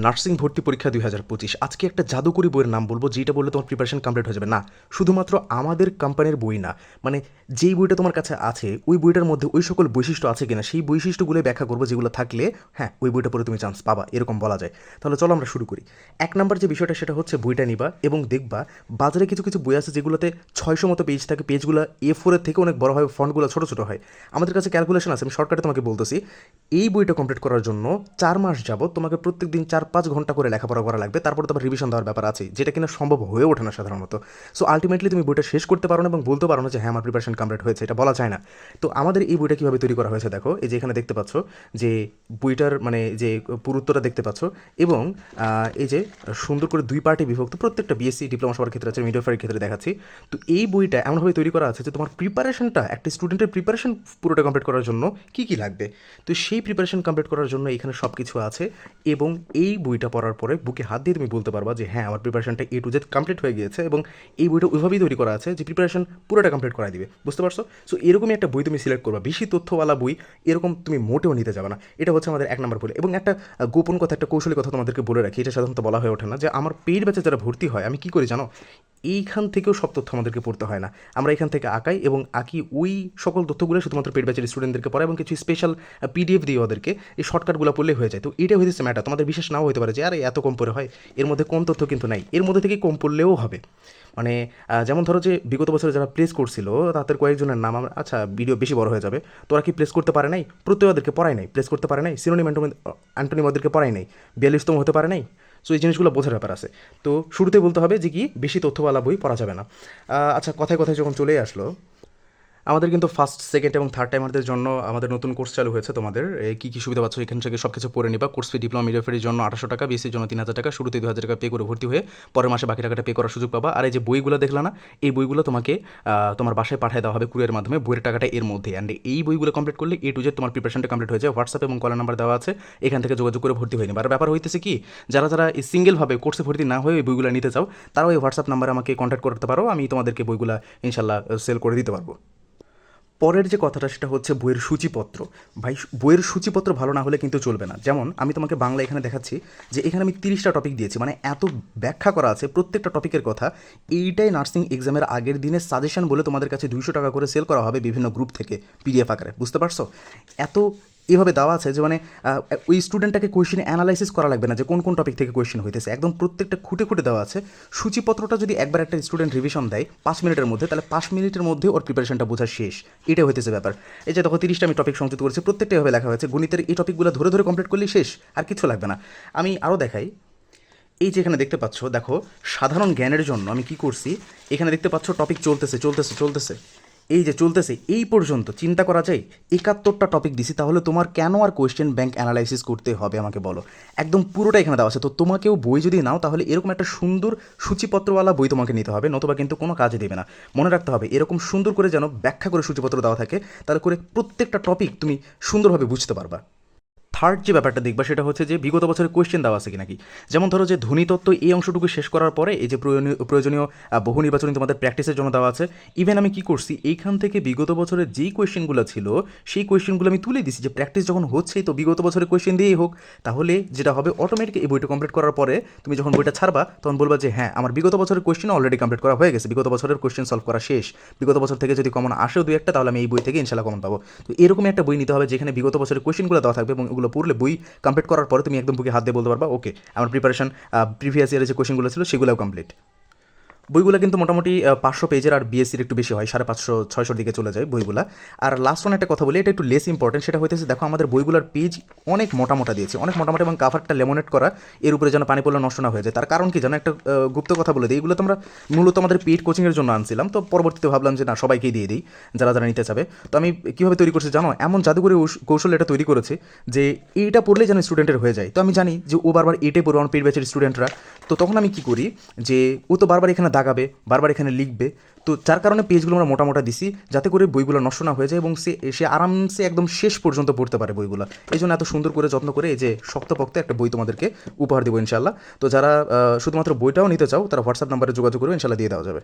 Nursing ভর্তি পরীক্ষা 2025 আজকে একটা জাদুকরি বইয়ের নাম বলবো যেটা বললে তোমার প্রিপারেশন কমপ্লিট হয়ে যাবে না। শুধুমাত্র আমাদের কোম্পানির বই না, মানে যেই বইটা তোমার কাছে আছে ওই বইটার মধ্যে ওই সকল বৈশিষ্ট্য আছে কিনা সেই বৈশিষ্ট্যগুলো ব্যাখ্যা করবো, যেগুলো থাকলে হ্যাঁ ওই বইটা পড়ে তুমি চান্স পাবা, এরকম বলা যায়। তাহলে চলো আমরা শুরু করি। এক নাম্বার যে বিষয়টা সেটা হচ্ছে বইটা নিবা এবং দেখবা বাজারে কিছু কিছু বই আছে যেগুলোতে 600 মতো পেজ থাকে, পেজগুলো A4 এর থেকে অনেক বড় হয়, ফন্টগুলো ছোটো ছোটো হয়। আমাদের কাছে ক্যালকুলেশন আছে, আমি শর্টকাটে তোমাকে বলতেছি। এই বইটা কমপ্লিট করার জন্য 4 মাস যাবত তোমাকে প্রত্যেক দিন 4-5 ঘন্টা করে লেখাপড়া করা লাগবে, তারপরে তোমার রিভিশন দেওয়ার ব্যাপার আছে, যেটা কিনা সম্ভব হয়ে ওঠে না সাধারণত। সো আলটিমেটলি তুমি বইটা শেষ করতে পারো না এবং বলতে পারো না যে হ্যাঁ আমার প্রিপারেশন কমপ্লিট হয়েছে, এটা বলা যায় না। তো আমাদের এই বইটা কীভাবে তৈরি করা হয়েছে দেখো, এই যে এখানে দেখতে পাচ্ছ যে বইটার মানে যে পুরুত্বটা দেখতে পাচ্ছ, এবং এই যে সুন্দর করে 2 পার্টে বিভক্ত, প্রত্যেকটা বিএসসি ডিপ্লোমা সবার ক্ষেত্রে আছে, মিডিয়াফারের ক্ষেত্রে দেখাচ্ছি। তো এই বইটা এমনভাবে তৈরি করা আছে যে তোমার প্রিপারেশনটা, একটা স্টুডেন্টের প্রিপারেশন পুরোটা কমপ্লিট করার জন্য কী কী লাগবে, তো সেই প্রিপারেশন কমপ্লিট করার জন্য এখানে সব কিছু আছে। এবং এই বইটা পড়ার পরে বুকে হাত দিয়ে তুমি বলতে পারবা যে হ্যাঁ আমার প্রিপারেশনটা A to Z কমপ্লিট হয়ে গিয়েছে, এবং এই বইটা ওইভাবেই তৈরি করা আছে যে প্রিপারেশন পুরোটা কমপ্লিট করা দিবে, বুঝতে পারছো? সো এরকমই একটা বই তুমি সিলেক্ট করবা, বেশি তথ্যওয়ালা বই এরকম তুমি মোটেও নিতে যাবে না। এটা হচ্ছে আমাদের এক নম্বর ভুল। এবং একটা গোপন কথা, একটা কৌশলী কথা তোমাদেরকে বলে রাখি, এটা সাধারণত বলা হয়ে ওঠে না, যে আমার পেইড ব্যাচে যারা ভর্তি হয় আমি কী করি জানো, এইখান থেকেও সব তথ্য আমাদেরকে পড়তে হয় না, আমরা এখান থেকে আঁকাই এবং আঁকি ওই সকল তথ্যগুলো শুধুমাত্র পেড ব্যাচের স্টুডেন্টদেরকে পড়াই, এবং কিছু স্পেশাল PDF দিয়ে ওদেরকে এই শর্টকাটগুলো পড়লে হয়ে যায়। তো এটা হয়েছে ম্যাটার, তোমাদের বিশেষ নাও হতে পারে যে আরে এত কম পড়ে হয়, এর মধ্যে কম তথ্য কিন্তু নাই, এর মধ্যে থেকে কম পড়লেও হবে। মানে যেমন ধরো যে বিগত বছরে যারা প্লেস করছিল তাদের কয়েকজনের নাম আমরা, আচ্ছা ভিডিও বেশি বড় হয়ে যাবে, তোরা কি প্লেস করতে পারে নাই, প্রত্যয় ওদেরকে পড়াই নাই, প্লেস করতে পারে নাই, সিনোনিম অ্যান্টোনিম ওদেরকে পড়াই নাই, 42তম হতে পারে নাই। সো এই জিনিসগুলো বোঝার ব্যাপার আছে। তো শুরুতে বলতে হবে যে কি বেশি তথ্যওয়ালা বই পড়া যাবে না। আচ্ছা, কথায় কথায় যখন চলে আসলো, আমাদের কিন্তু ফার্স্ট, সেকেন্ড এবং থার্ড টাইমারদের জন্য আমাদের নতুন কোর্স চালু হয়েছে। তোমাদের কী কী সুবিধা পাচ্ছ এখান থেকে সব কিছু পড়ে নিবা। কোর্স ফি ডিপ্লোমা মিডিয়াফারের জন্য 800 টাকা, বিএসসির জন্য 3000 টাকা, শুরুতে 2000 টাকা পে করে ভর্তি হয়ে পরের মাসে বাকি টাকাটা পে করার সুযোগ পাবা। আর এই যে বইগুলো দেখলা না, এই বইগুলো তোমাকে তোমার বাসায় পাঠিয়ে দেওয়া হবে কুরিয়ার মাধ্যমে, বইয়ের টাকাটা এর মধ্যে। অ্যান্ড এই বইগুলো কমপ্লিট করলে A to Z তোমার প্রিপারেশনটা কমপ্লিট হয়ে যায়। হোয়াটসঅ্যাপ এবং কল নাম্বার দেওয়া আছে, এখান থেকে যোগাযোগ করে ভর্তি হয়ে নেবে। আর ব্যাপার হইতেছে কি, যারা যারা এই সিঙ্গেলভাবে কোর্সে ভর্তি না হয়ে এই বইগুলো নিতে চাও, তারাও এই হোয়াটসঅ্যাপ নাম্বারে আমাকে কন্ট্যাক্ট করতে পারো, আমি তোমাদেরকে বইগুলো ইনশাল্লাহ সেল করে দিতে পারবো। পরের যে কথাটা সেটা হচ্ছে বইয়ের সূচিপত্র। ভাই, বইয়ের সূচিপত্র ভালো না হলে কিন্তু চলবে না। যেমন আমি তোমাকে বাংলা এখানে দেখাচ্ছি যে এখানে আমি 30টা টপিক দিয়েছি, মানে এত ব্যাখ্যা করা আছে প্রত্যেকটা টপিকের কথা। এইটাই নার্সিং এক্সামের আগের দিনে সাজেশন বলে তোমাদের কাছে 200 টাকা করে সেল করা হবে বিভিন্ন গ্রুপ থেকে PDF আকারে, বুঝতে পারছো? এত এভাবে দেওয়া আছে যে মানে ওই স্টুডেন্টটাকে কোয়েশ্চেন অ্যানালাইসিস করা লাগবে না যে কোন কোন টপিক থেকে কোয়েশ্চেন হইতেছে, একদম প্রত্যেকটা খুঁটে খুঁটে দেওয়া আছে। সূচিপত্রটা যদি একবার একটা স্টুডেন্ট রিভিশন দেয় 5 মিনিটের মধ্যে, তাহলে 5 মিনিটের মধ্যে ওর প্রিপারেশনটা বোঝা শেষ। এটা হইতেছে ব্যাপার। এই যে দেখো 30টা আমি টপিক সংযুক্ত করেছি, প্রত্যেকটা এভাবে লেখা হয়েছে, গণিতের এই টপিকগুলো ধরে ধরে কমপ্লিট করলেই শেষ, আর কিছু লাগবে না। আমি আরও দেখাই, এই যে এখানে দেখতে পাচ্ছ, দেখো সাধারণ জ্ঞানের জন্য আমি কি করছি, এখানে দেখতে পাচ্ছ টপিক চলতেছে চলতেছে চলতেছে, এই যে চলতেছে এই পর্যন্ত চিন্তা করা যায় 71টা টপিক দিছি, তাহলে তোমার কেন আর কোয়েশ্চেন ব্যাংক অ্যানালাইসিস করতে হবে আমাকে বলো? একদম পুরোটা এখানে দেওয়া আছে। তো তোমাকেও বই যদি নাও তাহলে এরকম একটা সুন্দর সূচিপত্রওয়ালা বই তোমাকে নিতে হবে, নতুবা কিন্তু কোনো কাজে দেবে না। মনে রাখতে হবে এরকম সুন্দর করে যেন ব্যাখ্যা করে সূচিপত্র দেওয়া থাকে, তাহলে করে প্রত্যেকটা টপিক তুমি সুন্দরভাবে বুঝতে পারবা। থার্ড যে ব্যাপারটা দেখবা সেটা হচ্ছে যে বিগত বছরের কোয়েশ্চেন দেওয়া আছে কি নাকি। যেমন ধরো যে ধ্বনিতত্ত্ব এই অংশটুকু শেষ করার পরে এই যে প্রয়োজনীয় বহু নির্বাচনী তোমাদের প্র্যাকটিসের জন্য দেওয়া আছে। ইভেন আমি কি করছি, এইখান থেকে বিগত বছরের যেই কোয়েশ্চেনগুলো ছিল সেই কোয়েশ্চেনগুলো আমি তুলে দিছি, যে প্র্যাকটিস যখন হচ্ছেই তো বিগত বছরের কোয়েশ্চেন দিয়েই হোক। তাহলে যেটা হবে অটোমেটিক এই বইটা কমপ্লিট করার পরে তুমি যখন বইটা ছাড়বা তখন বলবা যে হ্যাঁ আমার বিগত বছরের কোয়েশ্চেন অলরেডি কমপ্লিট করা হয়ে গেছে, বিগত বছরের কোয়েশ্চেন সলভ করা শেষ। বিগত বছর থেকে যদি কমন আসেও দু একটা, তাহলে আমি এই বই থেকে ইনশাল্লাহ কমন পাবো। তো এরকমই একটা বই নিতে হবে যেখানে বিগত বছরের কোয়েশ্চেনগুলো দেওয়া থাকবে, এবং ওগুলো পড়লে বই কমপ্লিট করার পরে তুমি একদম বুকে হাত দিয়ে বলতে পারবা ওকে আমার প্রিপারেশন প্রিভিয়াস ইয়ারের যে কোয়েশ্চেনগুলো ছিল সেগুলোও কমপ্লিট। বইগুলো কিন্তু মোটামুটি 500 পেজের, আর বিএসসির একটু বেশি হয়, 550-600 দিকে চলে যায় বইগুলা। আর লাস্ট ওয়ান একটা কথা বলি, এটা একটু লেস ইম্পর্টেন্ট, সেটা হইতেছে দেখো আমাদের বইগুলোর পেজ অনেক মোটা মোটা দিয়েছে, অনেক মোটামোটা, এবং কাভারটা লেমনেট করা, এর উপরে যেন পানি পড়লে নষ্ট না হয়ে যায়। তার কারণ কি জানো, একটা গুপ্ত কথা বলে দিই, এগুলো তোমরা মূলত আমাদের পেইড কোচিংয়ের জন্য আনছিলাম, তো পরবর্তীতে ভাবলাম যে না সবাইকেই দিয়ে দিই যারা যারা নিতে চাবে। তো আমি কীভাবে তৈরি করছি জানো, এমন জাদুকরি কৌশল এটা তৈরি করেছে যে এইটা পড়লেই যেন স্টুডেন্টের হয়ে যায়। তো আমি জানি যে ও বারবার এটাই পড়বে আমার পেইড ব্যাচের স্টুডেন্টরা, তো তখন আমি কী করি যে ও তো বারবার এখানে দাগাবে, বারবার এখানে লিখবে, তো যার কারণে পেজগুলো আমরা মোটা মোটা দিছি যাতে করে বইগুলো নষ্ট না হয়ে যায়, এবং সে আরামসে একদম শেষ পর্যন্ত পড়তে পারে বইগুলো। এই জন্য এত সুন্দর করে যত্ন করে এই যে শক্তপোক্ত একটা বই তোমাদেরকে উপহার দেবো ইনশাল্লাহ। তো যারা শুধুমাত্র বইটাও নিতে চাও তারা হোয়াটসঅ্যাপ নাম্বারে যোগাযোগ করবে, ইনশাল্লাহ দিয়ে দেওয়া যাবে।